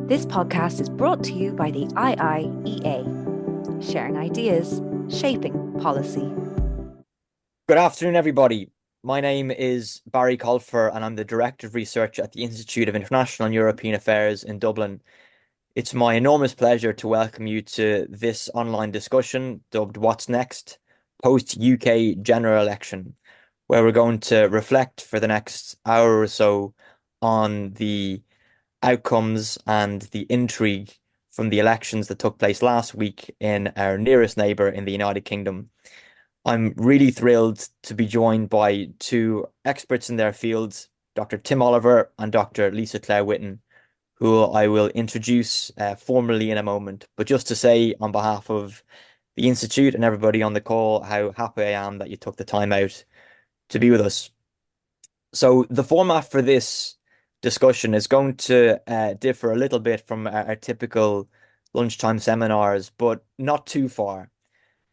This podcast is brought to you by the IIEA, sharing ideas, shaping policy. Good afternoon, everybody. My name is Barry Colfer, and I'm the Director of Research at the Institute of International and European Affairs in Dublin. It's my enormous pleasure to welcome you to this online discussion dubbed What's Next? Post-UK General Election, where we're going to reflect for the next hour or so on the outcomes and the intrigue from the elections that took place last week in our nearest neighbour in the United Kingdom. I'm really thrilled to be joined by two experts in their fields, Dr. Tim Oliver and Dr. Lisa-Claire Whitten, who I will introduce formally in a moment. But just to say on behalf of the Institute and everybody on the call, how happy I am that you took the time out to be with us. So the format for this discussion is going to differ a little bit from our typical lunchtime seminars, but not too far.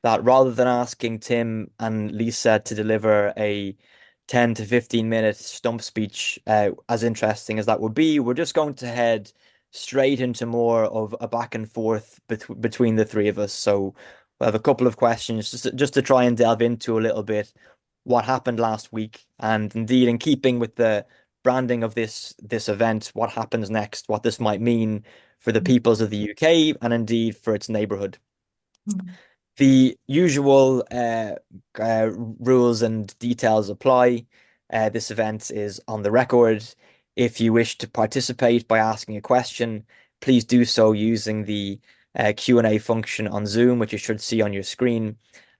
That rather than asking Tim and Lisa to deliver a 10 to 15 minute stump speech, as interesting as that would be, we're just going to head straight into more of a back and forth between the three of us. So we'll have a couple of questions just to try and delve into a little bit what happened last week, and indeed in keeping with the branding of this event, what happens next, what this might mean for the peoples of the UK and indeed for its neighbourhood. The usual rules and details apply. This event is on the record. If you wish to participate by asking a question, please do so using the Q&A function on Zoom, which you should see on your screen.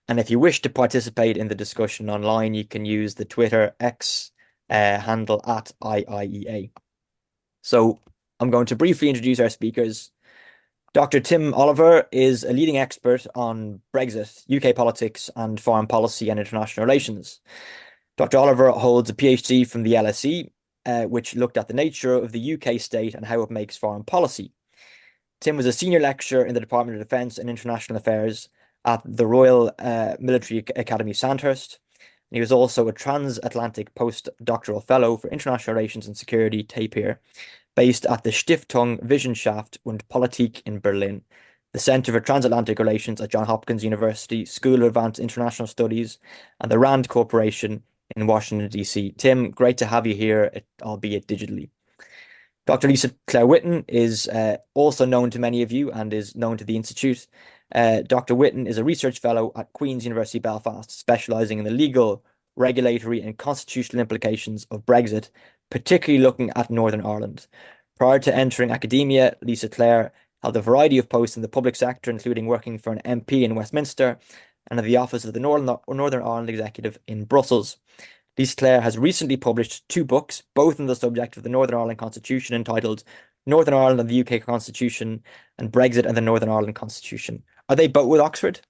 And if you wish to participate in the discussion online, you can use the Twitter X handle at IIEA. So I'm going to briefly introduce our speakers. Dr. Tim Oliver is a leading expert on Brexit, UK politics, and foreign policy and international relations. Dr. Oliver holds a PhD from the LSE, which looked at the nature of the UK state and how it makes foreign policy. Tim was a senior lecturer in the Department of Defence and International Affairs at the Royal Military Academy Sandhurst. And he was also a Transatlantic Postdoctoral Fellow for International Relations and Security, TAPIR, based at the Stiftung Wissenschaft und Politik in Berlin, the Center for Transatlantic Relations at Johns Hopkins University School of Advanced International Studies, and the RAND Corporation in Washington, D.C. Tim, great to have you here, albeit digitally. Dr. Lisa-Claire Whitten is also known to many of you and is known to the Institute. Dr. Whitten is a research fellow at Queen's University Belfast, specialising in the legal, regulatory and constitutional implications of Brexit, particularly looking at Northern Ireland. Prior to entering academia, Lisa-Claire held a variety of posts in the public sector, including working for an MP in Westminster and at the office of the Northern Ireland Executive in Brussels. Lisa-Claire has recently published two books, both on the subject of the Northern Ireland Constitution, entitled Northern Ireland and the UK Constitution and Brexit and the Northern Ireland Constitution. Are they both with Oxford?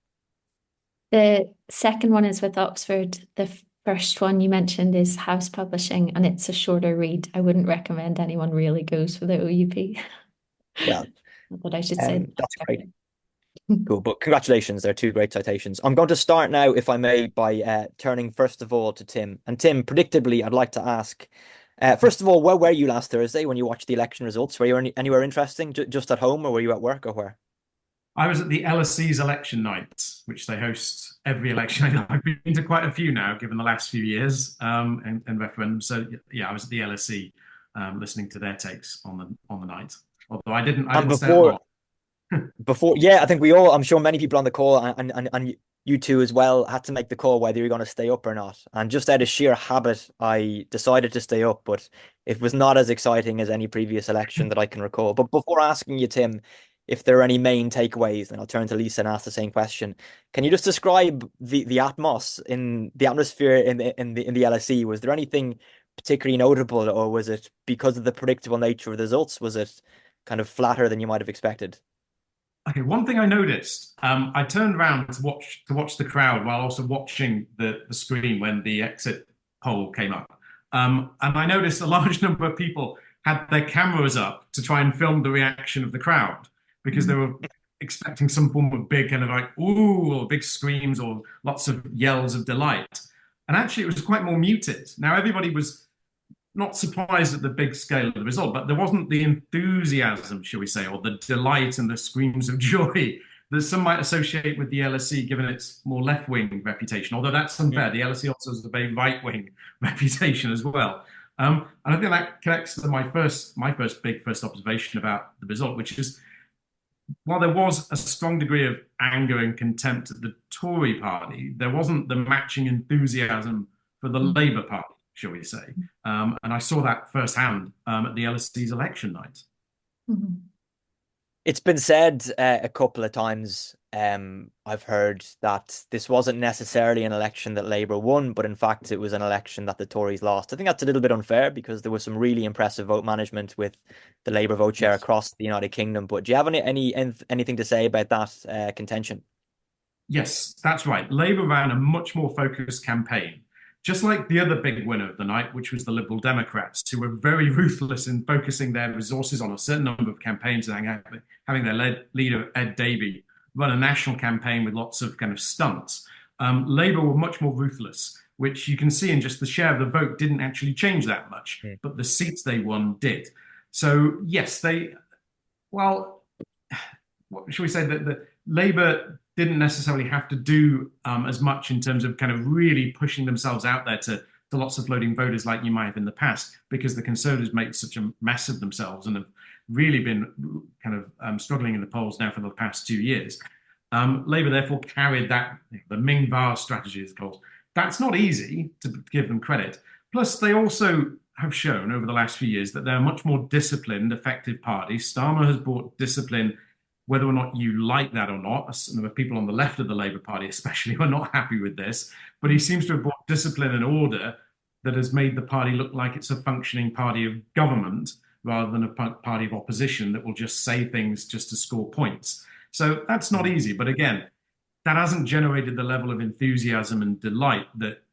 The second one is with Oxford. The first one you mentioned is House Publishing, and it's a shorter read. I wouldn't recommend anyone really goes for the OUP. Well, but I should say that's great. Cool, but congratulations, they're two great citations. I'm going to start now, if I may, by turning first of all to Tim. And Tim, predictably, I'd like to ask, first of all, where were you last Thursday when you watched the election results? Were you anywhere interesting, just at home, or were you at work, or where? I was at the LSE's election night, which they host every election. I've been to quite a few now, given the last few years in referendum. So yeah, I was at the LSE listening to their takes on the night. Although I didn't stay long. Yeah, I think we all, I'm sure many people on the call and you two as well had to make the call whether you're going to stay up or not. And just out of sheer habit, I decided to stay up, but it was not as exciting as any previous election that I can recall. But before asking you, Tim, if there are any main takeaways, then I'll turn to Lisa and ask the same question. Can you just describe the atmosphere in the LSE? Was there anything particularly notable, or was it because of the predictable nature of the results? Was it kind of flatter than you might have expected? Okay, one thing I noticed, I turned around to watch the crowd while also watching the screen when the exit poll came up. And I noticed a large number of people had their cameras up to try and film the reaction of the crowd, because they were expecting some form of big kind of like, ooh, or big screams or lots of yells of delight. And actually it was quite more muted. Now everybody was not surprised at the big scale of the result, but there wasn't the enthusiasm, shall we say, or the delight and the screams of joy that some might associate with the LSE, given its more left-wing reputation. Although that's unfair, the LSE also has a very right-wing reputation as well. And I think that connects to my first observation about the result, which is, while there was a strong degree of anger and contempt at the Tory party, there wasn't the matching enthusiasm for the Labour Party, shall we say. And I saw that firsthand at the LSE's election night. Mm-hmm. It's been said a couple of times, I've heard, that this wasn't necessarily an election that Labour won, but in fact it was an election that the Tories lost. I think that's a little bit unfair because there was some really impressive vote management with the Labour vote share across the United Kingdom. But do you have anything to say about that contention? Yes, that's right. Labour ran a much more focused campaign, just like the other big winner of the night, which was the Liberal Democrats, who were very ruthless in focusing their resources on a certain number of campaigns and having their leader, Ed Davey, run a national campaign with lots of kind of stunts. Labour were much more ruthless, which you can see in just the share of the vote didn't actually change that much, but the seats they won did. So yes, what should we say, that the Labour didn't necessarily have to do as much in terms of kind of really pushing themselves out there to lots of floating voters like you might have in the past, because the Conservatives made such a mess of themselves and have really been kind of struggling in the polls now for the past 2 years. Labour therefore carried that, the Ming Var strategy is called. That's not easy, to give them credit. Plus, they also have shown over the last few years that they're a much more disciplined, effective party. Starmer has brought discipline, whether or not you like that or not. Some of the people on the left of the Labour Party especially are not happy with this, but he seems to have brought discipline and order that has made the party look like it's a functioning party of government rather than a party of opposition that will just say things just to score points. So that's not easy. But again, that hasn't generated the level of enthusiasm and delight that,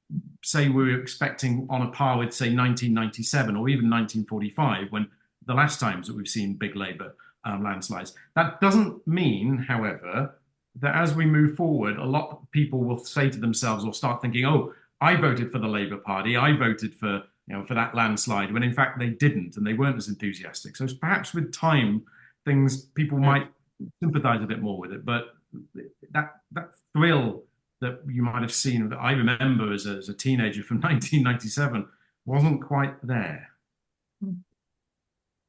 say, we were expecting on a par with, say, 1997 or even 1945, when the last times that we've seen big Labour landslides. That doesn't mean, however, that as we move forward, a lot of people will say to themselves or start thinking, oh, I voted for the Labour Party, I voted for that landslide, when in fact they didn't and they weren't as enthusiastic. So perhaps with time, people might sympathise a bit more with it. But that thrill that you might have seen, that I remember as a teenager from 1997, wasn't quite there.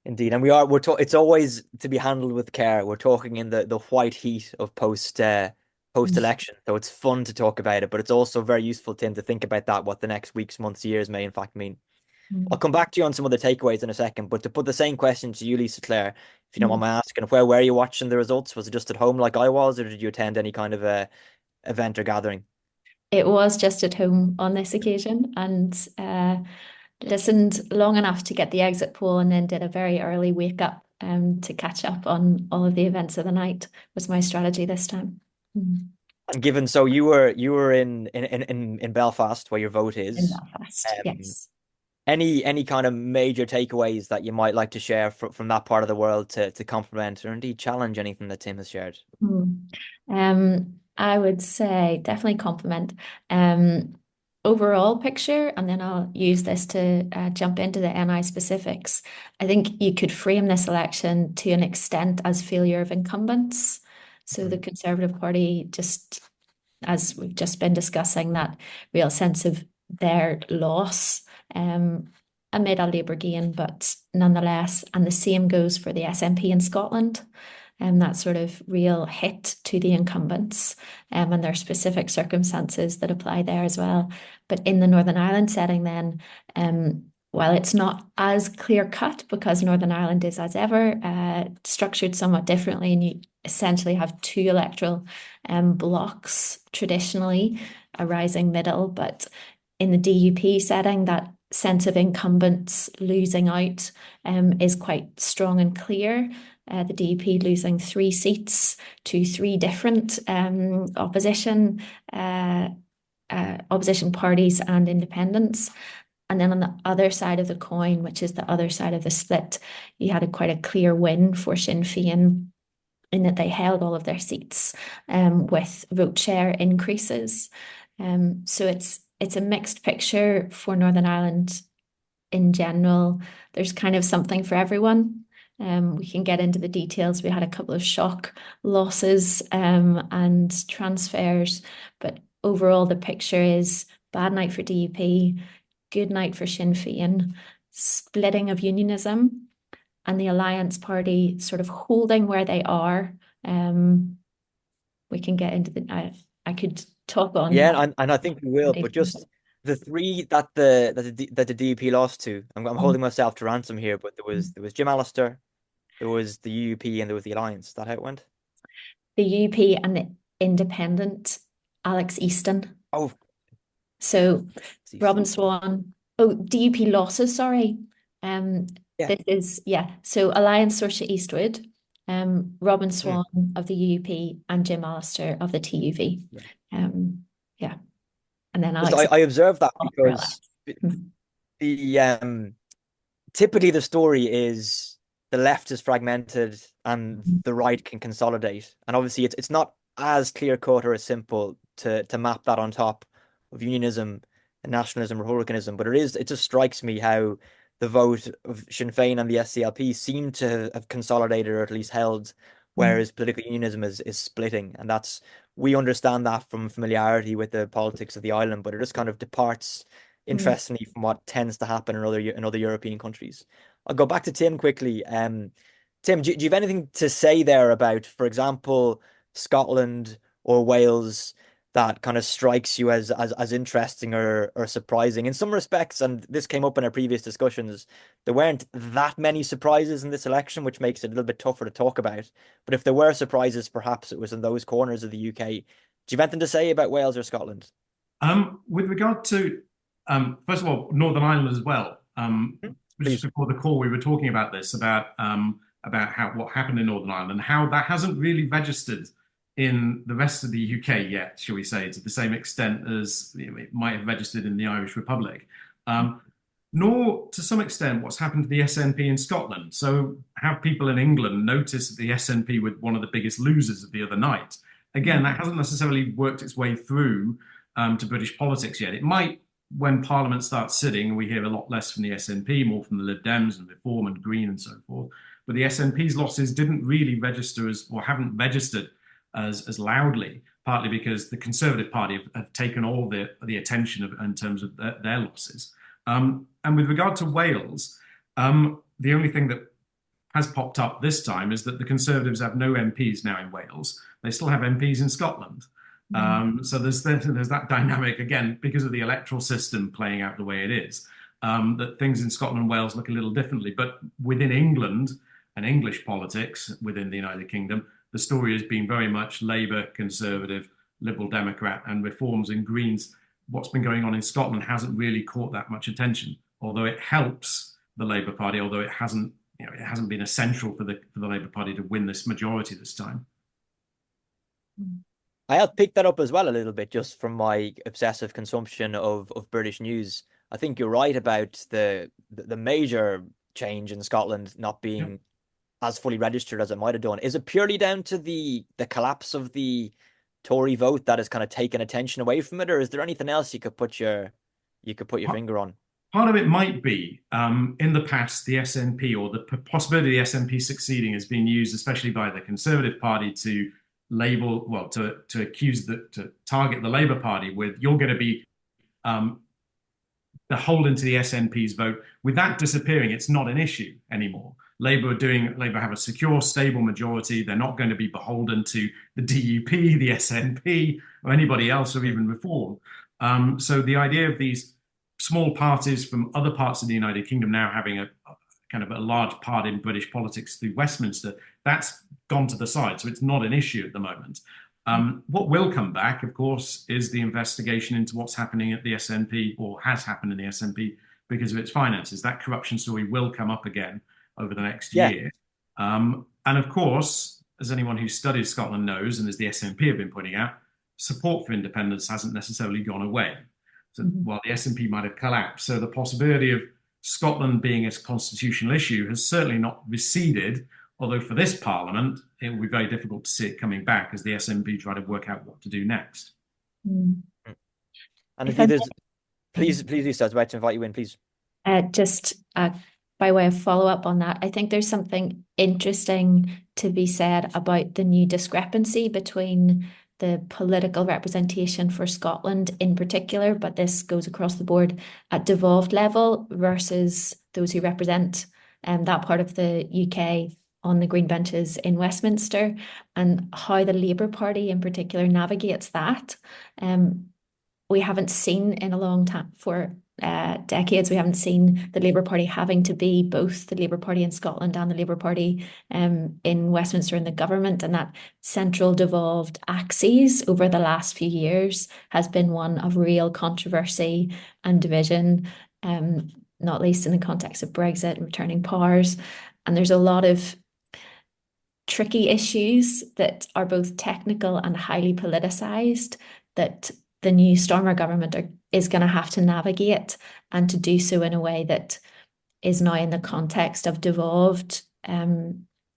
Indeed, and it's always to be handled with care. We're talking in the white heat of post election, so it's fun to talk about it, but it's also very useful, Tim, to think about what the next weeks, months, years may in fact mean. I'll come back to you on some of the takeaways in a second, but to put the same question to you, Lisa Clare, if you don't mind my asking, where were you watching the results? Was it just at home like I was, or did you attend any kind of event or gathering? It was just at home on this occasion, and listened long enough to get the exit poll, and then did a very early wake up to catch up on all of the events of the night. Was my strategy this time. And given so you were in Belfast, where your vote is. In Belfast, yes. Any kind of major takeaways that you might like to share from that part of the world to complement or indeed challenge anything that Tim has shared? I would say definitely compliment overall picture, and then I'll use this to jump into the NI specifics. I think you could frame this election to an extent as failure of incumbents. So the Conservative Party, just as we've just been discussing, that real sense of their loss amid a Labour gain, but nonetheless, and the same goes for the SNP in Scotland. That sort of real hit to the incumbents, and there are specific circumstances that apply there as well. But in the Northern Ireland setting then, while it's not as clear cut because Northern Ireland is, as ever, structured somewhat differently, and you essentially have two electoral blocks traditionally, a rising middle, but in the DUP setting, that sense of incumbents losing out is quite strong and clear. The DUP losing 3 seats to 3 different opposition parties and independents. And then on the other side of the coin, which is the other side of the split, you had quite a clear win for Sinn Féin in that they held all of their seats with vote share increases. So it's a mixed picture for Northern Ireland in general, there's kind of something for everyone. We can get into the details. We had a couple of shock losses and transfers, but overall the picture is bad night for DUP, good night for Sinn Féin, splitting of unionism, and the Alliance Party sort of holding where they are. We can get into I could talk on. Yeah, and I think we will, but just the three that the DUP lost to, I'm holding myself to ransom here, but there was Jim Allister, there was the UUP, and there was the Alliance. Is that how it went? The UUP and the Independent, Alex Easton. Oh, so Robin Swan. Oh, DUP losses. Sorry. Yeah. This is So Alliance Saoirse Eastwood, Robin Swan of the UUP, and Jim Allister of the TUV. And then Alex. I observed that because typically the story is the left is fragmented and the right can consolidate, and obviously it's not as clear cut or as simple to map that on top of unionism and nationalism, republicanism. But it just strikes me how the vote of Sinn Féin and the SDLP seem to have consolidated or at least held, whereas political unionism is splitting. And we understand that from familiarity with the politics of the island, but it just kind of departs interestingly from what tends to happen in other European countries. I'll go back to Tim quickly. Tim, do you have anything to say there about, for example, Scotland or Wales, that kind of strikes you as interesting or surprising in some respects? And this came up in our previous discussions. There weren't that many surprises in this election, which makes it a little bit tougher to talk about. But if there were surprises, perhaps it was in those corners of the UK. Do you have anything to say about Wales or Scotland? With regard to, first of all, Northern Ireland as well. Just before the call, we were talking about this, about what happened in Northern Ireland and how that hasn't really registered in the rest of the UK yet, shall we say, to the same extent as it might have registered in the Irish Republic, nor to some extent what's happened to the SNP in Scotland. So have people in England noticed that the SNP were one of the biggest losers of the other night? Again, that hasn't necessarily worked its way through to British politics yet. It might when Parliament starts sitting. We hear a lot less from the SNP, more from the Lib Dems and Reform and Green and so forth. But the SNP's losses didn't really register haven't registered as loudly, partly because the Conservative Party have taken all the attention in terms of their losses. And with regard to Wales, the only thing that has popped up this time is that the Conservatives have no MPs now in Wales. They still have MPs in Scotland. So there's that dynamic, again, because of the electoral system playing out the way it is, that things in Scotland and Wales look a little differently. But within England and English politics within the United Kingdom, the story has been very much Labour, Conservative, Liberal Democrat, and Reforms and Greens. What's been going on in Scotland hasn't really caught that much attention, although it helps the Labour Party, although it hasn't been essential for the Labour Party to win this majority this time. I have picked that up as well a little bit just from my obsessive consumption of British news. I think you're right about the major change in Scotland not being as fully registered as it might have done. Is it purely down to the collapse of the Tory vote that has kind of taken attention away from it, or is there anything else you could put your finger on? Part of it might be in the past the SNP, or the possibility of the SNP succeeding, has been used, especially by the Conservative Party, to target the Labour Party with, you're going to be beholden to the SNP's vote. With that disappearing, it's not an issue anymore. Labour have a secure, stable majority. They're not going to be beholden to the DUP, the SNP, or anybody else, or even Reform. So the idea of these small parties from other parts of the United Kingdom now having a kind of a large part in British politics through Westminster, that's gone to the side. So it's not an issue at the moment. What will come back, of course, is the investigation into what's happening at the SNP, or has happened in the SNP, because of its finances. That corruption story will come up again over the next year. And of course, as anyone who studies Scotland knows, and as the SNP have been pointing out, support for independence hasn't necessarily gone away. So while the SNP might have collapsed, so the possibility of Scotland being a constitutional issue has certainly not receded, although for this Parliament, it will be very difficult to see it coming back as the SNP try to work out what to do next. And please, Lisa, I was about to invite you in, please. Just by way of follow-up on that, I think there's something interesting to be said about the new discrepancy between the political representation for Scotland in particular, but this goes across the board at devolved level versus those who represent that part of the UK on the green benches in Westminster, and how the Labour Party in particular navigates that. We haven't seen in a long time, for decades, we haven't seen the Labour Party having to be both the Labour Party in Scotland and the Labour Party in Westminster in the government. And that central devolved axis over the last few years has been one of real controversy and division, not least in the context of Brexit and returning powers. And there's a lot of tricky issues that are both technical and highly politicised that the new Starmer government is going to have to navigate, and to do so in a way that is now in the context of devolved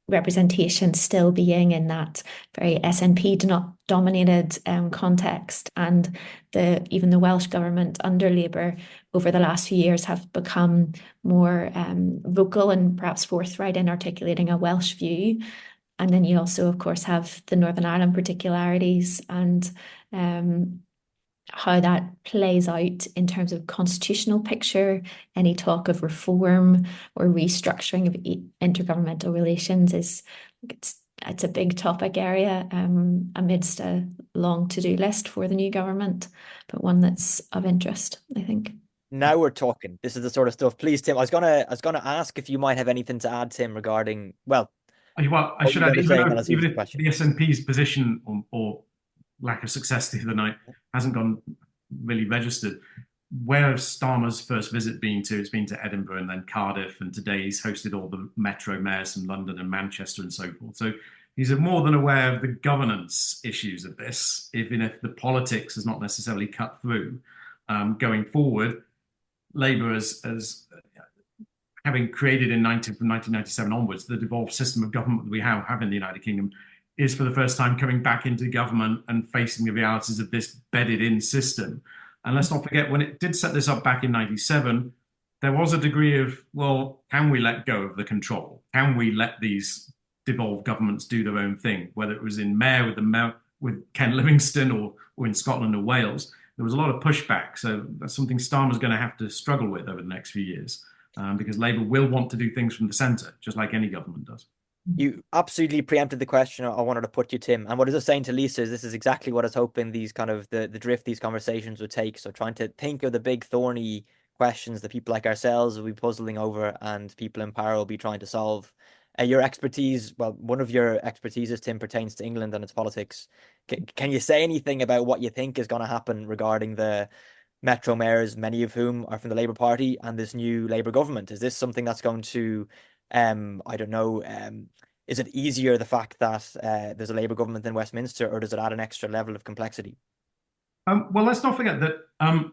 representation still being in that very SNP dominated context. And even the Welsh government under Labour over the last few years have become more vocal and perhaps forthright in articulating a Welsh view. And then you also, of course, have the Northern Ireland particularities and how that plays out in terms of constitutional picture. Any talk of reform or restructuring of intergovernmental relations it's a big topic area amidst a long to-do list for the new government, but one that's of interest, I think. Now we're talking. This is the sort of stuff. Please, Tim, I was gonna ask if you might have anything to add, Tim, regarding, well, I should add, even if the SNP's position or lack of success the other night hasn't gone really registered, where has Starmer's first visit been to? It's been to Edinburgh and then Cardiff, and today he's hosted all the metro mayors from London and Manchester and so forth. So he's more than aware of the governance issues of this, even if the politics has not necessarily cut through. Going forward, Labour as having created from 1997 onwards, the devolved system of government that we have in the United Kingdom, is for the first time coming back into government and facing the realities of this bedded-in system. And let's not forget, when it did set this up back in 97, there was a degree of, well, can we let go of the control? Can we let these devolved governments do their own thing? Whether it was in Mayor with Ken Livingstone or in Scotland or Wales, there was a lot of pushback. So that's something Starmer's going to have to struggle with over the next few years, because Labour will want to do things from the centre, just like any government does. You absolutely preempted the question I wanted to put you, Tim. And what I was saying to Lisa is this is exactly what I was hoping these kind of the drift these conversations would take. So trying to think of the big thorny questions that people like ourselves will be puzzling over and people in power will be trying to solve. Your expertise, well, one of your expertises, Tim, pertains to England and its politics. Can you say anything about what you think is going to happen regarding the metro mayors, many of whom are from the Labour Party, and this new Labour government? Is this something that's going to, I don't know, is it easier the fact that there's a Labour government in Westminster, or does it add an extra level of complexity? Well, let's not forget that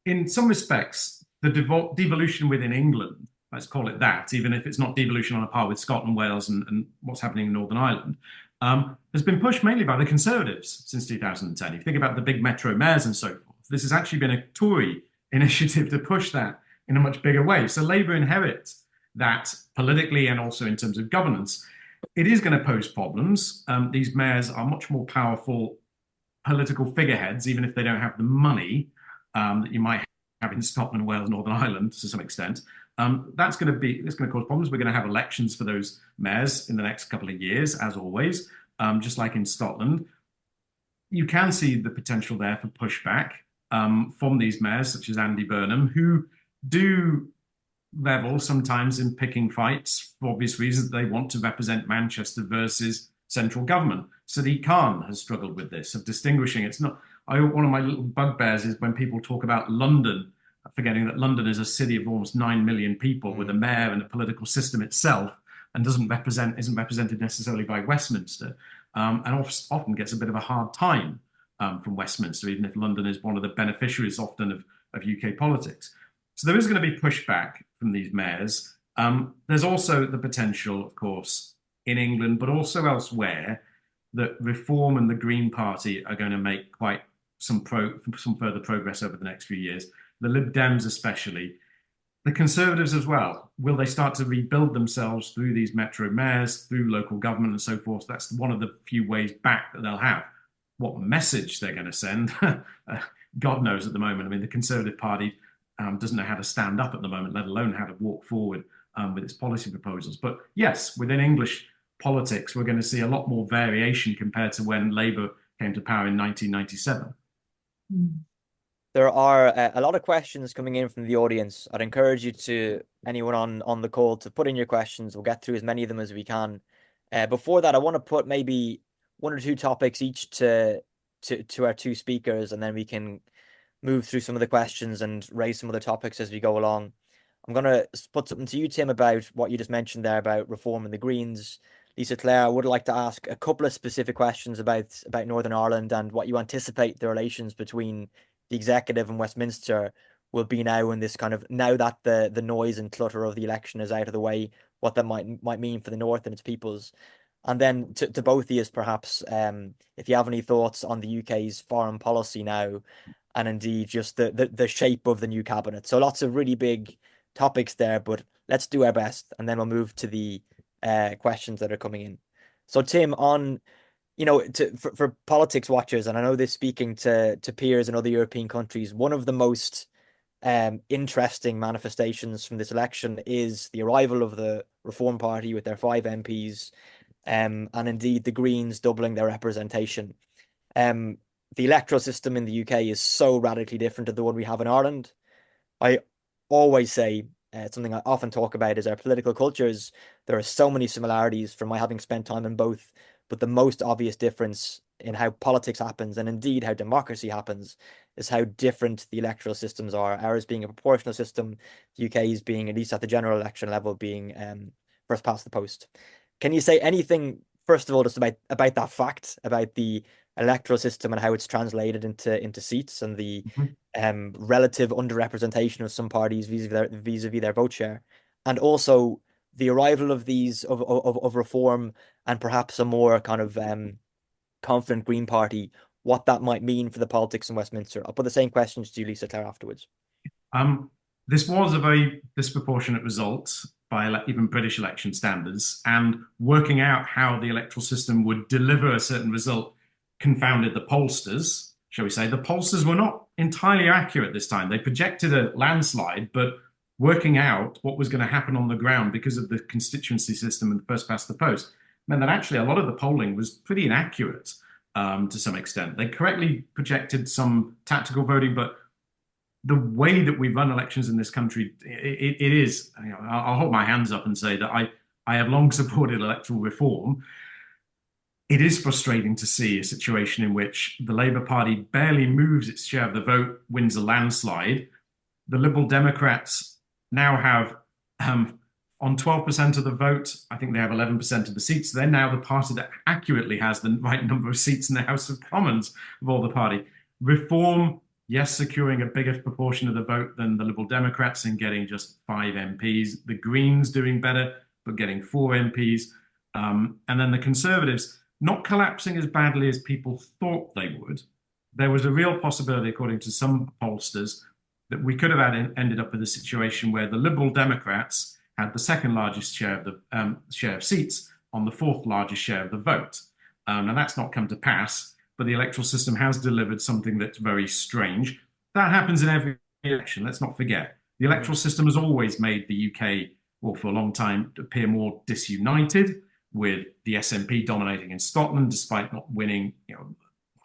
in some respects, the devolution within England, let's call it that, even if it's not devolution on a par with Scotland, Wales, and what's happening in Northern Ireland, has been pushed mainly by the Conservatives since 2010. If you think about the big metro mayors and so forth, this has actually been a Tory initiative to push that in a much bigger way. So Labour inherits that politically and also in terms of governance. It is going to pose problems. These mayors are much more powerful political figureheads, even if they don't have the money that you might have in Scotland, Wales, Northern Ireland to some extent. It's going to cause problems. We're going to have elections for those mayors in the next couple of years, as always, just like in Scotland. You can see the potential there for pushback from these mayors, such as Andy Burnham, who do level sometimes in picking fights for obvious reasons. They want to represent Manchester versus central government. Sadiq Khan has struggled with this, of distinguishing. It's not. One of my little bugbears is when people talk about London, forgetting that London is a city of almost 9 million people with a mayor and a political system itself, and isn't represented necessarily by Westminster, and often gets a bit of a hard time from Westminster, even if London is one of the beneficiaries often of UK politics. So there is going to be pushback from these mayors. There's also the potential, of course, in England, but also elsewhere, that Reform and the Green Party are going to make quite some further progress over the next few years. The Lib Dems especially. the Conservatives as well, will they start to rebuild themselves through these metro mayors, through local government and so forth? That's one of the few ways back that they'll have. What message they're going to send, God knows at the moment. I mean, the Conservative Party doesn't know how to stand up at the moment, let alone how to walk forward with its policy proposals. But yes, within English politics, we're going to see a lot more variation compared to when Labour came to power in 1997. There are a lot of questions coming in from the audience. I'd encourage you anyone on the call to put in your questions. We'll get through as many of them as we can. Before that, I want to put maybe one or two topics each to our two speakers, and then we can move through some of the questions and raise some other topics as we go along. I'm going to put something to you, Tim, about what you just mentioned there about reform and the Greens. Lisa Clare, I would like to ask a couple of specific questions about Northern Ireland and what you anticipate the relations between the executive and Westminster will be now in this now that the noise and clutter of the election is out of the way, what that might mean for the North and its peoples. And then to both of you, perhaps, if you have any thoughts on the UK's foreign policy now, and indeed just the shape of the new cabinet. So lots of really big topics there, but let's do our best, and then we'll move to the questions that are coming in. So Tim, on for politics watchers, and I know this speaking to peers in other European countries, one of the most interesting manifestations from this election is the arrival of the Reform Party with their 5 MPs, and indeed the Greens doubling their representation. The electoral system in the UK is so radically different to the one we have in Ireland. I always say, something I often talk about is our political cultures. There are so many similarities from my having spent time in both, but the most obvious difference in how politics happens and indeed how democracy happens is how different the electoral systems are. Ours being a proportional system, the UK's being, at least at the general election level, being first past the post. Can you say anything, first of all, just about that fact, about the electoral system and how it's translated into seats and the relative underrepresentation of some parties vis-a-vis their vote share, and also the arrival of these of reform and perhaps a more confident Green Party, what that might mean for the politics in Westminster? I'll put the same questions to you, Lisa Clare, afterwards. This was a very disproportionate result by even British election standards, and working out how the electoral system would deliver a certain result confounded the pollsters, shall we say. The pollsters were not entirely accurate this time. They projected a landslide, but working out what was going to happen on the ground because of the constituency system and first past the post meant that actually a lot of the polling was pretty inaccurate to some extent. They correctly projected some tactical voting, but the way that we run elections in this country, it is, I'll hold my hands up and say that I have long supported electoral reform. It is frustrating to see a situation in which the Labour Party barely moves its share of the vote, wins a landslide. The Liberal Democrats now have, on 12% of the vote, I think they have 11% of the seats. They're now the party that accurately has the right number of seats in the House of Commons of all the party. Reform, yes, securing a bigger proportion of the vote than the Liberal Democrats and getting just 5 MPs. The Greens doing better, but getting 4 MPs. And then the Conservatives not collapsing as badly as people thought they would. There was a real possibility, according to some pollsters, that we could have ended up with a situation where the Liberal Democrats had the second largest share of the share of seats on the 4th largest share of the vote. And that's not come to pass, but the electoral system has delivered something that's very strange. That happens in every election, let's not forget. The electoral system has always made the UK, well, for a long time, appear more disunited, with the SNP dominating in Scotland, despite not winning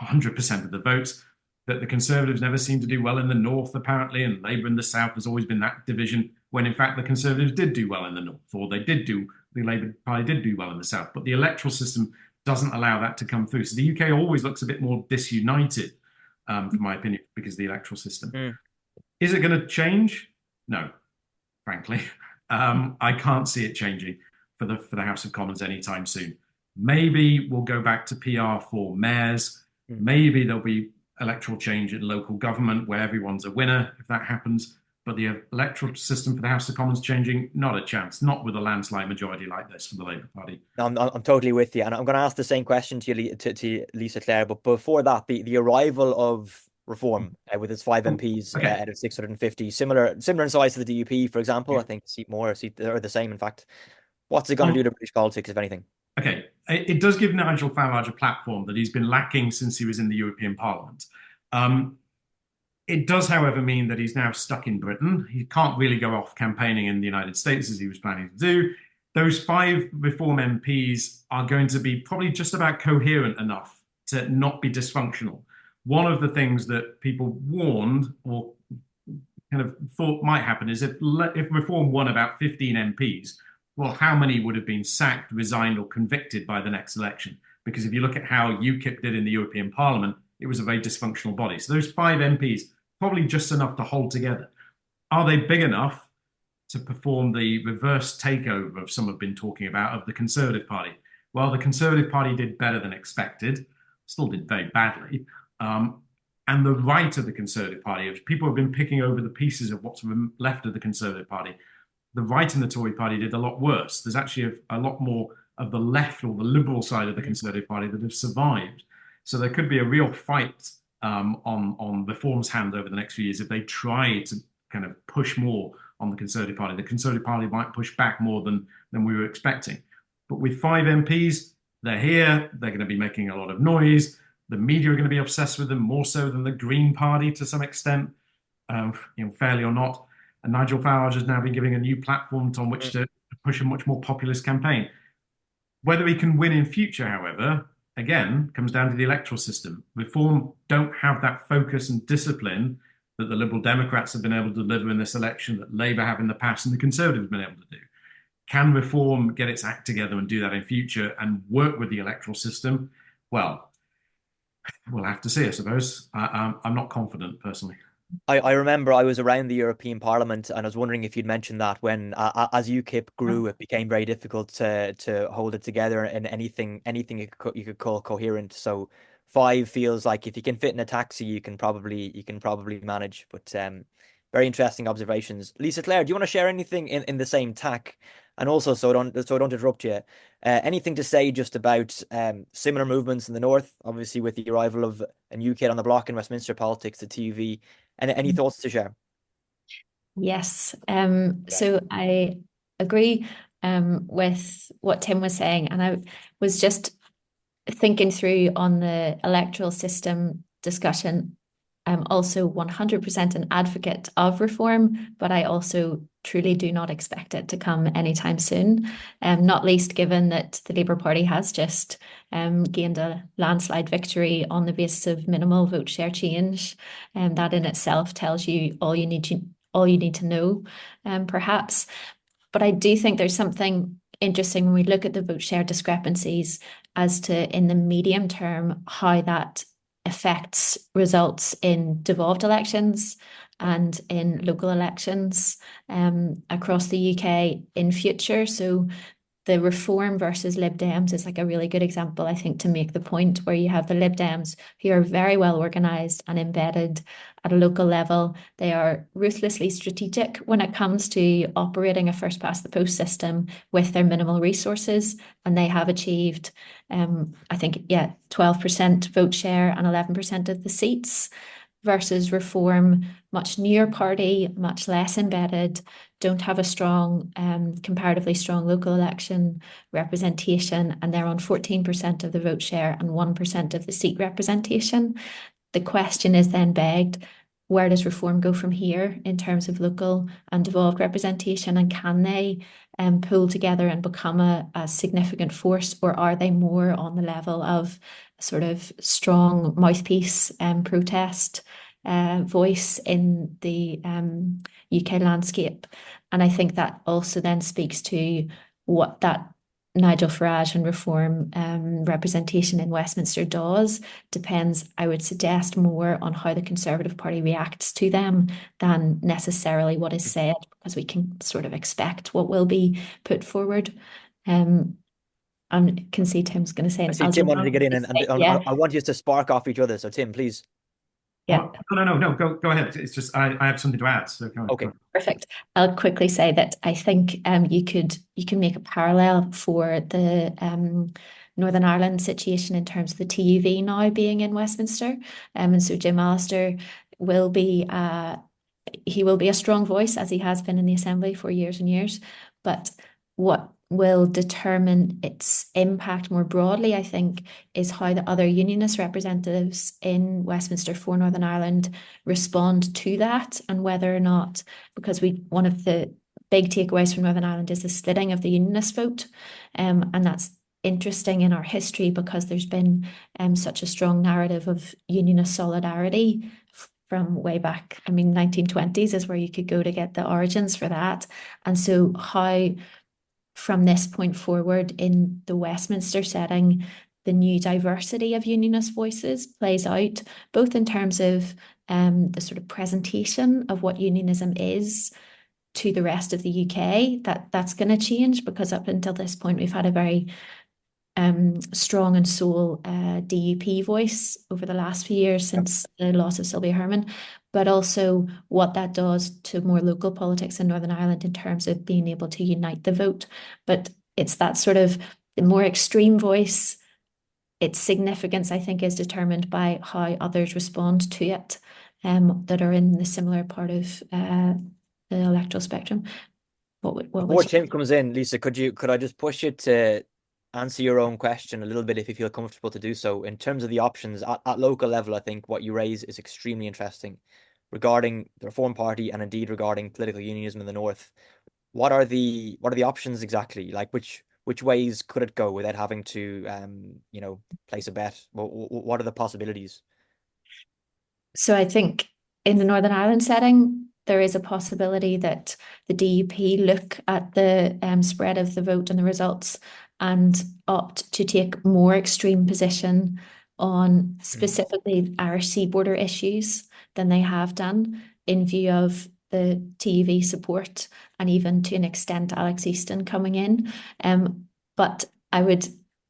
100% of the votes. That the Conservatives never seem to do well in the North, apparently, and Labour in the South has always been that division, when in fact the Conservatives did do well in the North, or the Labour Party did do well in the South. But the electoral system doesn't allow that to come through. So the UK always looks a bit more disunited, from my opinion, because of the electoral system. Is it going to change? No, frankly. I can't see it changing for the House of Commons anytime soon. Maybe we'll go back to PR for mayors. Maybe there'll be electoral change in local government where everyone's a winner if that happens. But the electoral system for the House of Commons changing, not a chance, not with a landslide majority like this for the Labour Party. I'm totally with you. And I'm going to ask the same question to you, to Lisa Clare. But before that, the arrival of reform with its 5 MPs Okay. out of 650, similar in size to the DUP, for example. I think a seat more, or the same, in fact. What's it going to do to British politics, if anything? Okay, it does give Nigel Farage a platform that he's been lacking since he was in the European Parliament. It does, however, mean that he's now stuck in Britain. He can't really go off campaigning in the United States as he was planning to do. Those 5 Reform MPs are going to be probably just about coherent enough to not be dysfunctional. One of the things that people warned or kind of thought might happen is if Reform won about 15 MPs, well, how many would have been sacked, resigned, or convicted by the next election? Because if you look at how UKIP did in the European Parliament, it was a very dysfunctional body. So those 5 MPs, probably just enough to hold together. Are they big enough to perform the reverse takeover of some have been talking about of the Conservative Party? Well, the Conservative Party did better than expected, still did very badly. And the right of the Conservative Party, if people have been picking over the pieces of what's left of the Conservative Party, the right in the Tory Party did a lot worse. There's actually a lot more of the left or the liberal side of the Conservative Party that have survived. So there could be a real fight on Reform's hand over the next few years if they try to kind of push more on the Conservative Party. The Conservative Party might push back more than we were expecting. But with 5 MPs, they're here, they're going to be making a lot of noise. The media are going to be obsessed with them more so than the Green Party to some extent, fairly or not. And Nigel Farage has now been giving a new platform on which to push a much more populist campaign. Whether he can win in future, however, again, comes down to the electoral system. Reform don't have that focus and discipline that the Liberal Democrats have been able to deliver in this election, that Labour have in the past, and the Conservatives have been able to do. Can Reform get its act together and do that in future and work with the electoral system? Well, we'll have to see, I suppose. I'm not confident, personally. I remember I was around the European Parliament, and I was wondering if you'd mentioned that when, as UKIP grew, it became very difficult to hold it together in anything you could call coherent. So 5 feels like if you can fit in a taxi, you can probably manage. But very interesting observations. Lisa Clare, do you want to share anything in the same tack? And also, so I don't interrupt you, anything to say just about similar movements in the north, obviously with the arrival of a new kid on the block in Westminster politics, the TUV. And any thoughts to share? Yes. So I agree with what Tim was saying, and I was just thinking through on the electoral system discussion. I'm also 100% an advocate of reform, but I also truly do not expect it to come anytime soon, not least given that the Labour Party has just gained a landslide victory on the basis of minimal vote share change, and that in itself tells you all you need to know, perhaps. But I do think there's something interesting when we look at the vote share discrepancies as to, in the medium term, how that affects results in devolved elections and in local elections across the UK in future. So the Reform versus Lib Dems is like a really good example, I think, to make the point where you have the Lib Dems who are very well organised and embedded at a local level. They are ruthlessly strategic when it comes to operating a first past the post system with their minimal resources. And they have achieved, I think, 12% vote share and 11% of the seats, versus Reform, much newer party, much less embedded, don't have a strong, comparatively strong local election representation, and they're on 14% of the vote share and 1% of the seat representation. The question is then begged, where does Reform go from here in terms of local and devolved representation, and can they pull together and become a significant force, or are they more on the level of sort of strong mouthpiece protest voice in the UK landscape? And I think that also then speaks to what that Nigel Farage and Reform representation in Westminster does. Depends, I would suggest, more on how the Conservative Party reacts to them than necessarily what is said, because we can sort of expect what will be put forward. I can see Tim's going to say. I see Tim wanted to get in, and I want you to spark off each other. So Tim, please. Yeah. No. Go ahead. It's just I have something to add. So go on. Okay. Perfect. I'll quickly say that I think you can make a parallel for the Northern Ireland situation in terms of the TUV now being in Westminster. And so Jim Allister will be he will be a strong voice, as he has been in the Assembly for years and years. But what will determine its impact more broadly, I think, is how the other unionist representatives in Westminster for Northern Ireland respond to that, and whether or not, because one of the big takeaways from Northern Ireland is the splitting of the unionist vote, and that's interesting in our history because there's been such a strong narrative of unionist solidarity from way back. I mean, 1920s is where you could go to get the origins for that. And so how, from this point forward in the Westminster setting, the new diversity of unionist voices plays out, both in terms of the sort of presentation of what unionism is to the rest of the UK. That's going to change, because up until this point we've had a very strong and sole DUP voice over the last few years since the loss of Sylvia Herman, but also what that does to more local politics in Northern Ireland in terms of being able to unite the vote. But it's that sort of the more extreme voice. Its significance, I think, is determined by how others respond to it that are in the similar part of the electoral spectrum. Before Tim comes in, Lisa, could I just push you to answer your own question a little bit if you feel comfortable to do so? In terms of the options at local level, I think what you raise is extremely interesting regarding the Reform Party and indeed regarding political unionism in the North. What are the options exactly? Like which ways could it go without having to place a bet? What are the possibilities? So I think in the Northern Ireland setting, there is a possibility that the DUP look at the spread of the vote and the results and opt to take more extreme position on specifically Irish sea border issues than they have done, in view of the TUV support and even to an extent Alex Easton coming in. But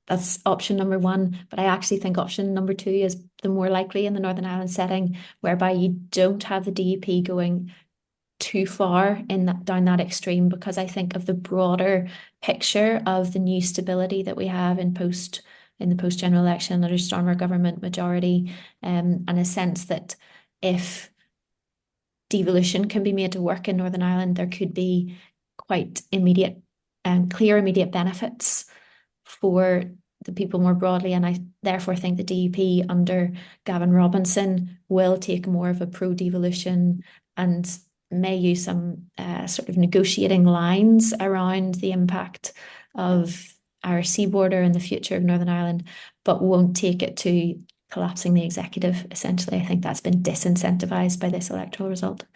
that's option number one. But I actually think option number two is the more likely in the Northern Ireland setting, whereby you don't have the DUP going too far down that extreme, because I think of the broader picture of the new stability that we have in the post general election under Starmer government majority, and a sense that if devolution can be made to work in Northern Ireland, there could be quite immediate and clear immediate benefits for the people more broadly. And I therefore think the DUP under Gavin Robinson will take more of a pro-devolution and may use some sort of negotiating lines around the impact of our sea border and the future of Northern Ireland, but won't take it to collapsing the executive. Essentially, I think that's been disincentivized by this electoral result.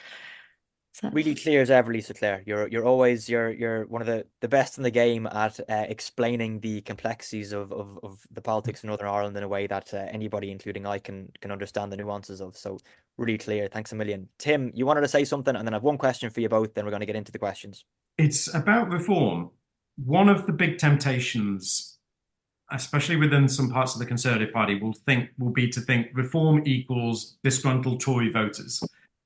Really clear as ever, Lisa Clare. You're always one of the best in the game at explaining the complexities of the politics of Northern Ireland in a way that anybody, including I, can understand the nuances of. So really clear. Thanks a million. Tim, you wanted to say something, and then I have one question for you both. Then we're going to get into the questions. It's about reform. One of the big temptations, especially within some parts of the Conservative Party, will be to think reform equals disgruntled Tory voters,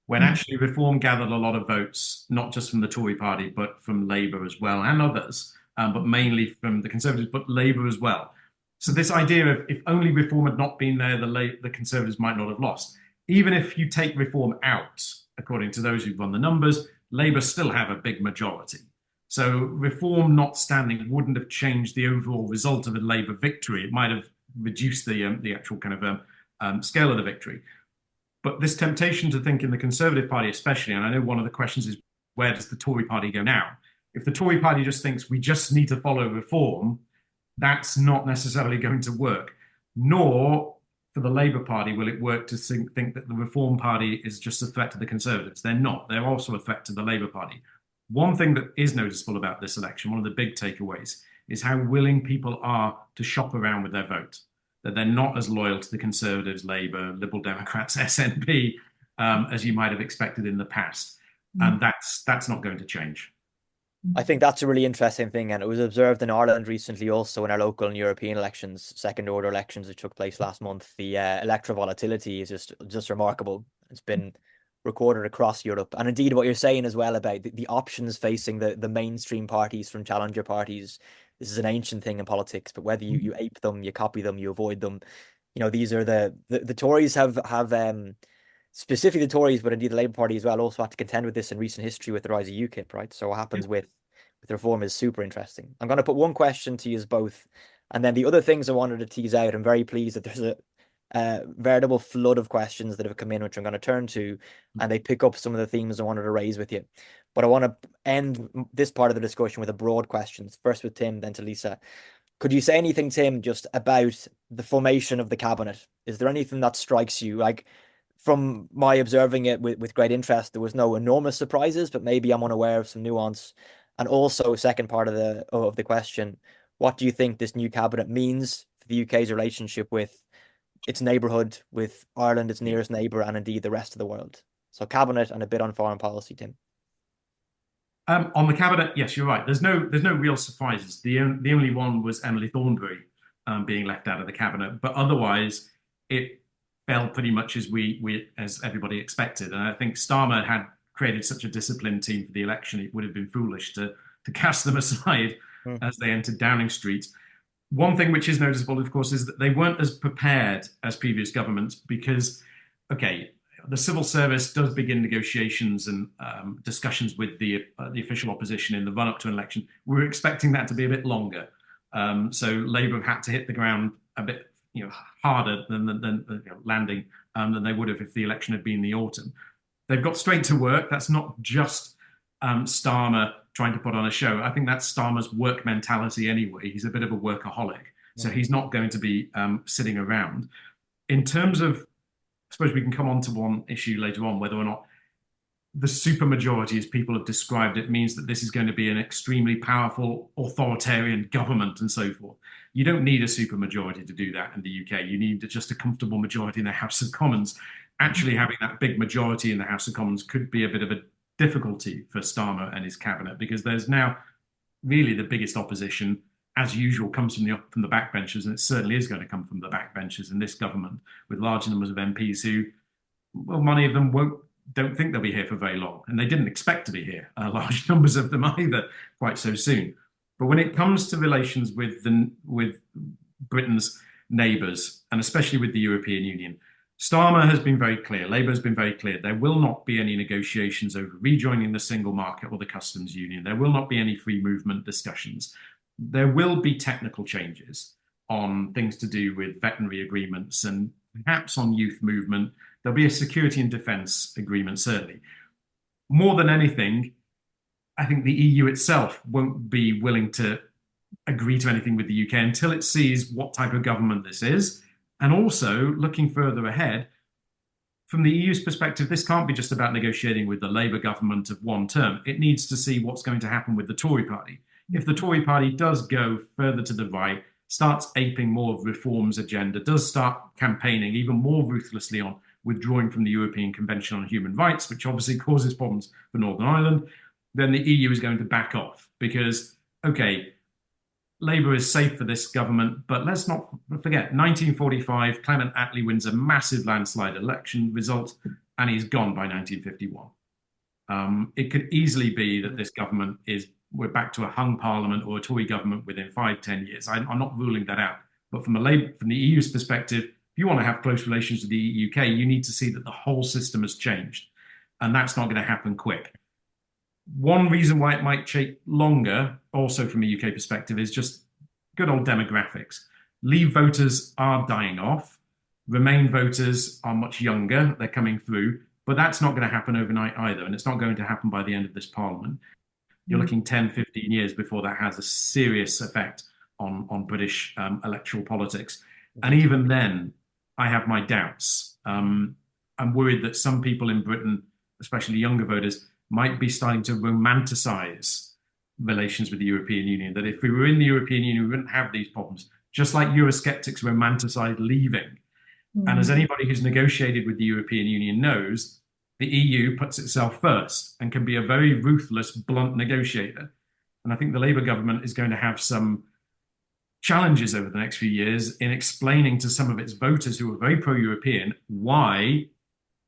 when actually reform gathered a lot of votes, not just from the Tory party, but from Labour as well, and others, but mainly from the Conservatives, but Labour as well. So this idea of if only reform had not been there, the Conservatives might not have lost. Even if you take reform out, according to those who've run the numbers, Labour still have a big majority. So reform not standing wouldn't have changed the overall result of a Labour victory. It might have reduced the actual kind of scale of the victory. But this temptation to think in the Conservative Party especially, and I know one of the questions is, where does the Tory party go now? If the Tory party just thinks we just need to follow reform, that's not necessarily going to work. Nor for the Labour Party will it work to think that the Reform Party is just a threat to the Conservatives. They're not. They're also a threat to the Labour Party. One thing that is noticeable about this election, one of the big takeaways, is how willing people are to shop around with their vote. That they're not as loyal to the Conservatives, Labour, Liberal Democrats, SNP, as you might have expected in the past. And that's not going to change. I think that's a really interesting thing, and it was observed in Ireland recently also in our local and European elections, second order elections that took place last month. The electoral volatility is just remarkable. It's been recorded across Europe. And indeed what you're saying as well about the options facing the mainstream parties from challenger parties, this is an ancient thing in politics, but whether you ape them, you copy them, you avoid them, these are the Tories have specifically the Tories, but indeed the Labour Party as well, also had to contend with this in recent history with the rise of UKIP, right? So what happens with reform is super interesting. I'm going to put one question to you both, and then the other things I wanted to tease out. I'm very pleased that there's a veritable flood of questions that have come in, which I'm going to turn to, and they pick up some of the themes I wanted to raise with you. But I want to end this part of the discussion with a broad question. First with Tim, then to Lisa. Could you say anything, Tim, just about the formation of the cabinet? Is there anything that strikes you? Like, from my observing it with great interest, there was no enormous surprises, but maybe I'm unaware of some nuance. And also, second part of the question, what do you think this new cabinet means for the UK's relationship with its neighbourhood, with Ireland, its nearest neighbour, and indeed the rest of the world? So cabinet and a bit on foreign policy, Tim. On the cabinet, yes, you're right. There's no real surprises. The only one was Emily Thornberry being left out of the cabinet, but otherwise it fell pretty much as as everybody expected. And I think Starmer had created such a disciplined team for the election, it would have been foolish to cast them aside as they entered Downing Street. One thing which is noticeable, of course, is that they weren't as prepared as previous governments because, okay, the civil service does begin negotiations and discussions with the official opposition in the run-up to an election. We were expecting that to be a bit longer. So Labour have had to hit the ground a bit harder than landing than they would have if the election had been in the autumn. They've got straight to work. That's not just Starmer trying to put on a show. I think that's Starmer's work mentality anyway. He's a bit of a workaholic. So he's not going to be sitting around. In terms of, I suppose we can come on to one issue later on, whether or not the supermajority, as people have described it, means that this is going to be an extremely powerful authoritarian government and so forth. You don't need a supermajority to do that in the UK. You need just a comfortable majority in the House of Commons. Actually having that big majority in the House of Commons could be a bit of a difficulty for Starmer and his cabinet, because there's now really the biggest opposition, as usual, comes from the backbenchers, and it certainly is going to come from the backbenchers in this government, with large numbers of MPs who, well, many of them don't think they'll be here for very long, and they didn't expect to be here, large numbers of them either, quite so soon. But when it comes to relations with Britain's neighbours, and especially with the European Union, Starmer has been very clear, Labour has been very clear, there will not be any negotiations over rejoining the single market or the customs union. There will not be any free movement discussions. There will be technical changes on things to do with veterinary agreements and perhaps on youth movement. There'll be a security and defence agreement, certainly. More than anything, I think the EU itself won't be willing to agree to anything with the UK until it sees what type of government this is. And also, looking further ahead, from the EU's perspective, this can't be just about negotiating with the Labour government of one term. It needs to see what's going to happen with the Tory party. If the Tory party does go further to the right, starts aping more of reform's agenda, does start campaigning even more ruthlessly on withdrawing from the European Convention on Human Rights, which obviously causes problems for Northern Ireland, then the EU is going to back off because, okay, Labour is safe for this government, but let's not forget, 1945, Clement Attlee wins a massive landslide election result, and he's gone by 1951. It could easily be that this government we're back to a hung parliament or a Tory government within 5-10 years. I'm not ruling that out. But from the EU's perspective, if you want to have close relations with the UK, you need to see that the whole system has changed. And that's not going to happen quick. One reason why it might take longer, also from a UK perspective, is just good old demographics. Leave voters are dying off. Remain voters are much younger. They're coming through. But that's not going to happen overnight either. And it's not going to happen by the end of this parliament. You're looking 10, 15 years before that has a serious effect on British electoral politics. And even then, I have my doubts. I'm worried that some people in Britain, especially younger voters, might be starting to romanticize relations with the European Union, that if we were in the European Union, we wouldn't have these problems, just like Eurosceptics romanticize leaving. And as anybody who's negotiated with the European Union knows, the EU puts itself first and can be a very ruthless, blunt negotiator. And I think the Labour government is going to have some challenges over the next few years in explaining to some of its voters who are very pro-European why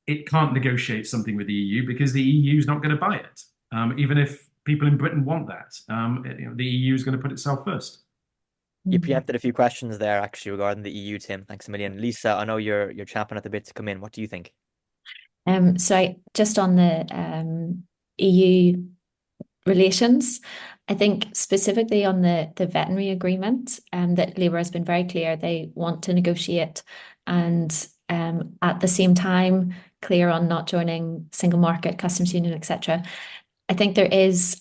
it can't negotiate something with the EU, because the EU is not going to buy it. Even if people in Britain want that. The EU is going to put itself first. You preempted a few questions there, actually, regarding the EU, Tim. Thanks a million. Lisa, I know you're champing at the bit to come in. What do you think? So just on the EU relations, I think specifically on the veterinary agreement, that Labour has been very clear they want to negotiate, and at the same time clear on not joining single market, customs union, etc. I think it's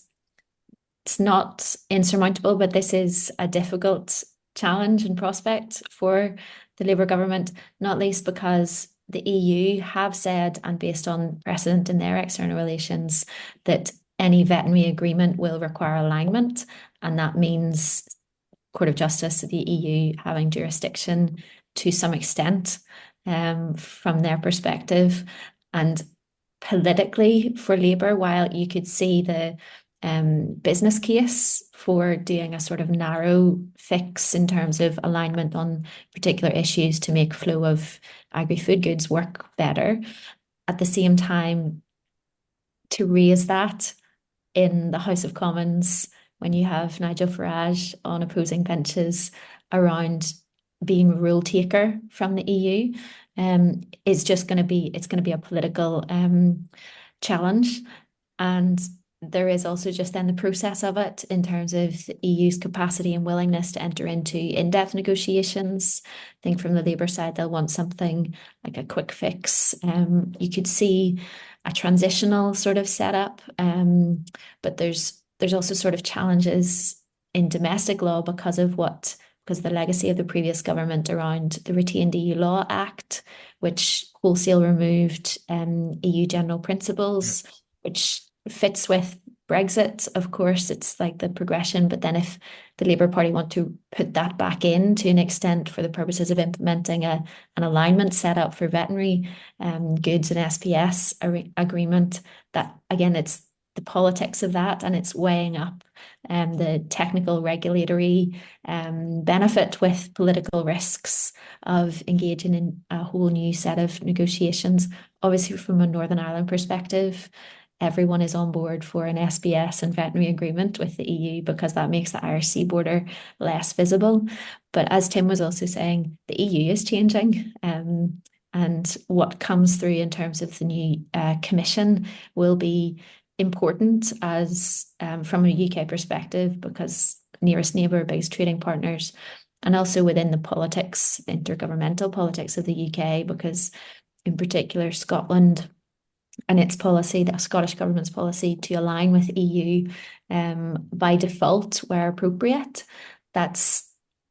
not insurmountable, but this is a difficult challenge and prospect for the Labour government, not least because the EU have said, and based on precedent in their external relations, that any veterinary agreement will require alignment, and that means Court of Justice of the EU having jurisdiction to some extent from their perspective. And politically for Labour, while you could see the business case for doing a sort of narrow fix in terms of alignment on particular issues to make flow of agri-food goods work better, at the same time, to raise that in the House of Commons when you have Nigel Farage on opposing benches around being rule taker from the EU, is just going to be a political challenge. And there is also just then the process of it in terms of the EU's capacity and willingness to enter into in-depth negotiations. I think from the Labour side, they'll want something like a quick fix. You could see a transitional sort of setup, but there's also sort of challenges in domestic law because of the legacy of the previous government around the Retained EU Law Act, which wholesale removed EU general principles, which fits with Brexit. Of course, it's like the progression, but then if the Labour Party want to put that back in to an extent for the purposes of implementing an alignment set up for veterinary goods and SPS agreement, that again, it's the politics of that, and it's weighing up the technical regulatory benefit with political risks of engaging in a whole new set of negotiations. Obviously, from a Northern Ireland perspective, everyone is on board for an SPS and veterinary agreement with the EU because that makes the Irish sea border less visible. But as Tim was also saying, the EU is changing, and what comes through in terms of the new Commission will be important as from a UK perspective, because nearest neighbour, biggest trading partners, and also within the politics, the intergovernmental politics of the UK, because in particular Scotland and its policy, the Scottish government's policy to align with EU by default where appropriate. That's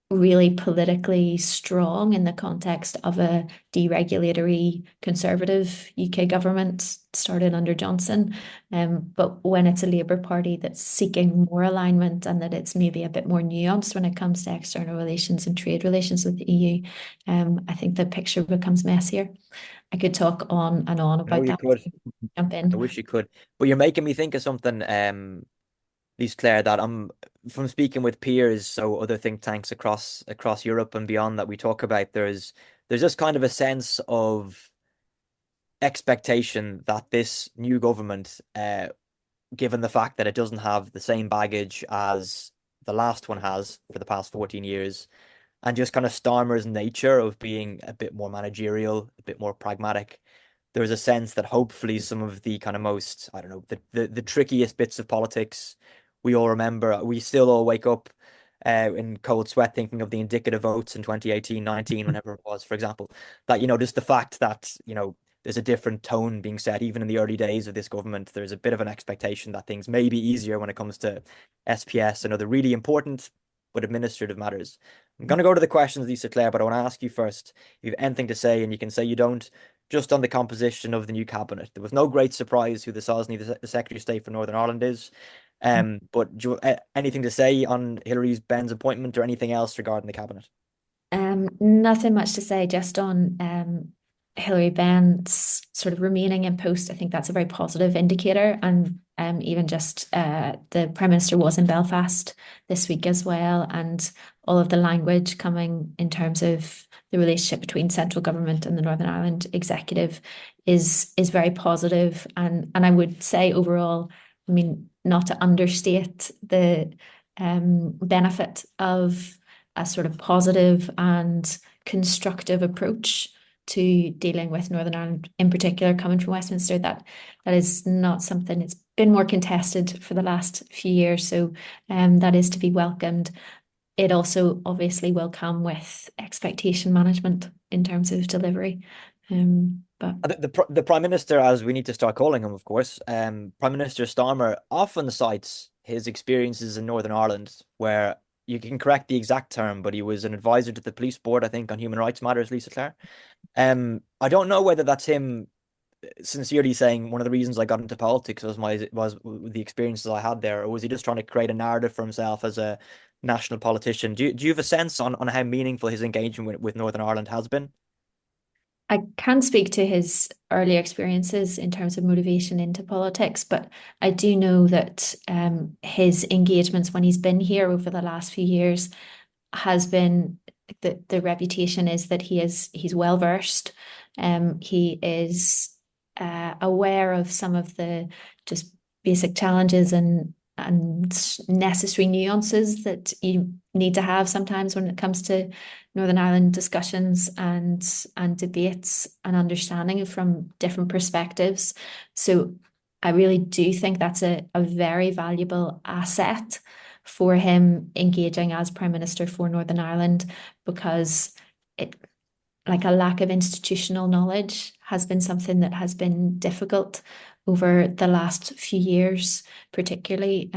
really politically strong in the context of a deregulatory conservative UK government started under Johnson. But when it's a Labour Party that's seeking more alignment and that it's maybe a bit more nuanced when it comes to external relations and trade relations with the EU, I think the picture becomes messier. I could talk on and on about that. Jump in. I wish you could. But you're making me think of something, Lisa Claire, that I'm from speaking with peers, so other think tanks across Europe and beyond that we talk about, there's just kind of a sense of expectation that this new government, given the fact that it doesn't have the same baggage as the last one has for the past 14 years, and just kind of Starmer's nature of being a bit more managerial, a bit more pragmatic, there's a sense that hopefully some of the kind of most, I don't know, the trickiest bits of politics we all remember, we still all wake up in cold sweat thinking of the indicative votes in 2018, 19, whenever it was, for example, that, just the fact that, there's a different tone being set, even in the early days of this government. There's a bit of an expectation that things may be easier when it comes to SPS and other really important but administrative matters. I'm going to go to the questions, Lisa Claire, but I want to ask you first if you have anything to say, and you can say you don't, just on the composition of the new cabinet. There was no great surprise who the SOSNI, the Secretary of State for Northern Ireland, is. But do you, anything to say on Hilary Benn's appointment or anything else regarding the cabinet? Nothing much to say, just on Hilary Benn's sort of remaining in post. I think that's a very positive indicator, and even just the Prime Minister was in Belfast this week as well, and all of the language coming in terms of the relationship between central government and the Northern Ireland executive is very positive, and I would say overall, I mean, not to understate the benefit of a sort of positive and constructive approach to dealing with Northern Ireland, in particular, coming from Westminster. That is not something, it's been more contested for the last few years, so that is to be welcomed. It also obviously will come with expectation management in terms of delivery. But the Prime Minister, as we need to start calling him, of course, Prime Minister Starmer often cites his experiences in Northern Ireland, where you can correct the exact term, but he was an advisor to the police board, I think, on human rights matters, Lisa Clare. I don't know whether that's him sincerely saying one of the reasons I got into politics was the experiences I had there, or was he just trying to create a narrative for himself as a national politician? Do you have a sense on how meaningful his engagement with Northern Ireland has been? I can't speak to his early experiences in terms of motivation into politics, but I do know that his engagements when he's been here over the last few years has been, the reputation is that he's well versed. He is aware of some of the just basic challenges and necessary nuances that you need to have sometimes when it comes to Northern Ireland discussions and debates and understanding from different perspectives. So I really do think that's a very valuable asset for him engaging as Prime Minister for Northern Ireland, because it, like, a lack of institutional knowledge has been something that has been difficult over the last few years, particularly.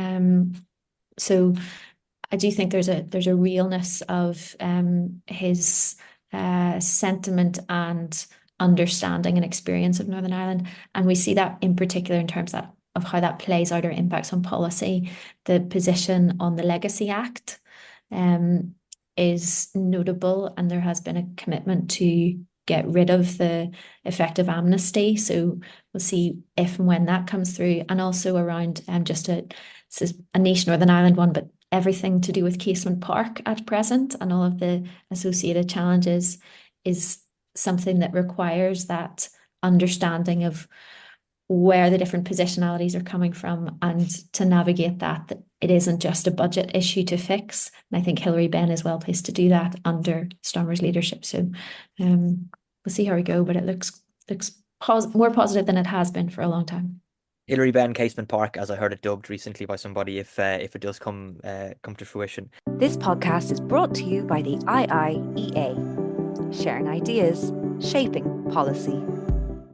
So I do think there's a realness of his sentiment and understanding and experience of Northern Ireland, and we see that in particular in terms of how that plays out or impacts on policy. The position on the Legacy Act is notable, and there has been a commitment to get rid of the effective amnesty. So we'll see if and when that comes through, and also around just this is a niche Northern Ireland one, but everything to do with Casement Park at present and all of the associated challenges is something that requires that understanding of where the different positionalities are coming from, and to navigate that it isn't just a budget issue to fix. And I think Hilary Benn is well placed to do that under Starmer's leadership. So we'll see how we go, but it looks more positive than it has been for a long time. Hilary Benn, Casement Park, as I heard it dubbed recently by somebody, if it does come to fruition. This podcast is brought to you by the IIEA, sharing ideas, shaping policy.